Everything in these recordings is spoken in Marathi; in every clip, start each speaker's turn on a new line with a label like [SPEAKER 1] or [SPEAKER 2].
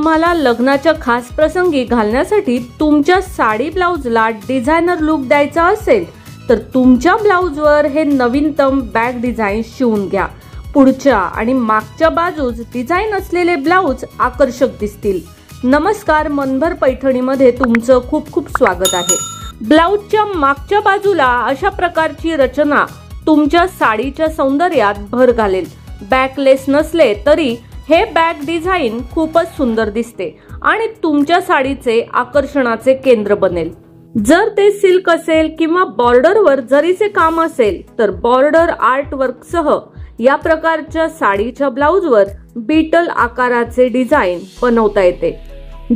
[SPEAKER 1] तुम्हाला लग्नाच्या खास प्रसंगी घालण्यासाठी तुमच्या साडी ब्लाउजला डिझायनर लुक द्यायचा असेल तर तुमच्या ब्लाउजवर हे नवीनतम बॅक डिझाईन शिवून घ्या। पुढच्या आणि मागच्या बाजूस डिझाईन असलेले ब्लाउज आकर्षक दिसतील। नमस्कार, मनभर पैठणीमध्ये तुमचं खूप खूप स्वागत आहे। ब्लाउजच्या मागच्या बाजूला अशा प्रकारची रचना तुमच्या साडीच्या सौंदर्यात भर घालेल। बॅकलेस नसले तरी हे बॅक डिझाईन खूपच सुंदर दिसते आणि तुमच्या साडीचे आकर्षणाचे केंद्र बनेल। जर ते सिल्क असेल किंवा बॉर्डरवर जरीचे काम असेल तर बॉर्डर आर्ट वर्क सह या प्रकारच्या साडीच्या ब्लाउजवर बीटल आकाराचे डिझाईन बनवता येते।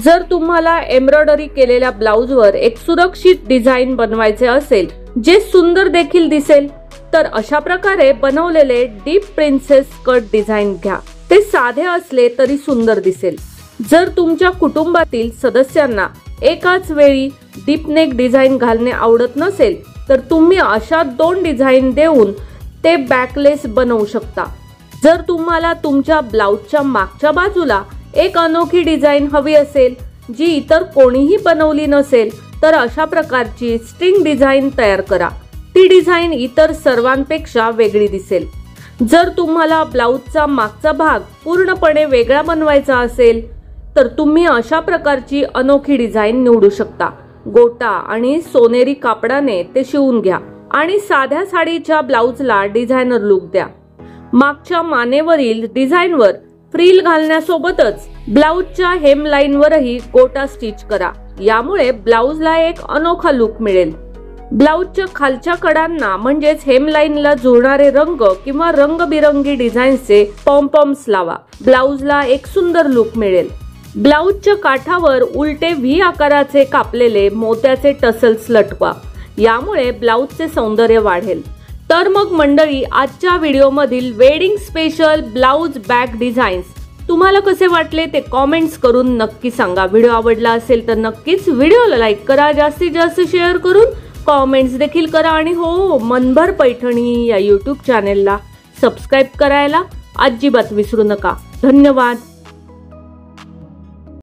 [SPEAKER 1] जर तुम्हाला एम्ब्रॉयडरी केलेल्या ब्लाउजवर एक सुरक्षित डिझाईन बनवायचे असेल जे सुंदर देखील दिसेल तर अशा प्रकारे बनवलेले डीप प्रिन्सेस कट डिझाईन घ्या। ते साधे असले तरी सुंदर दिसेल। जर तुमच्या कुटुंबातील सदस्यांना एकाच वेळी डीप नेक डिझाईन घालणे आवडत नसेल तर तुम्ही अशा 2 डिझाईन देऊन ते बॅकलेस बनवू शकता। जर तुम्हाला तुमच्या ब्लाउजच्या मागच्या बाजूला एक अनोखी डिझाईन हवी असेल जी इतर कोणीही बनवली नसेल तर अशा प्रकारची स्ट्रिंग डिझाईन तयार करा। ती डिझाईन इतर सर्वांपेक्षा वेगळी दिसेल। जर तुम्हाला ब्लाउजचा मागचा भाग पूर्णपणे वेगळा बनवायचा असेल तर तुम्ही अशा प्रकारची अनोखी डिझाईन निवडू शकता। गोटा आणि सोनेरी कापडाने ते शिवून घ्या आणि साध्या साडीच्या ब्लाउजला डिझायनर लुक द्या। मागच्या मानेवरील डिझाईनवर फ्रिल घालण्यासोबतच ब्लाउजच्या हेमलाईनवरही गोटा स्टिच करा। यामुळे ब्लाउजला एक अनोखा लुक मिळेल। ब्लाउजच्या खालच्या कडांना म्हणजेच हेमलाईनला जुळणारे रंग किंवा रंगबिरंगी डिझाईनचे पॉम्पॉम्स लावा। ब्लाउजला एक सुंदर लुक मिळेल। ब्लाउजच्या काठावर उलटे व्ही आकाराचे कापलेले मोत्याचे टसल्स लटकवा। यामुळे ब्लाउजचे सौंदर्य वाढेल। तर मग मंडळी, आजच्या व्हिडिओमधील wedding special blouse back designs तुम्हाला कसे वाटले ते कॉमेंट्स करून नक्की सांगा। व्हिडिओ आवडला असेल तर नक्कीच व्हिडिओला लाईक करा, जास्तीत जास्त शेअर करून कॉमेंट्स देखील करा आणि हो, मनभर पैठणी या यूट्यूब चॅनेलला सबस्क्राईब करायला अजिबात विसरू नका। धन्यवाद।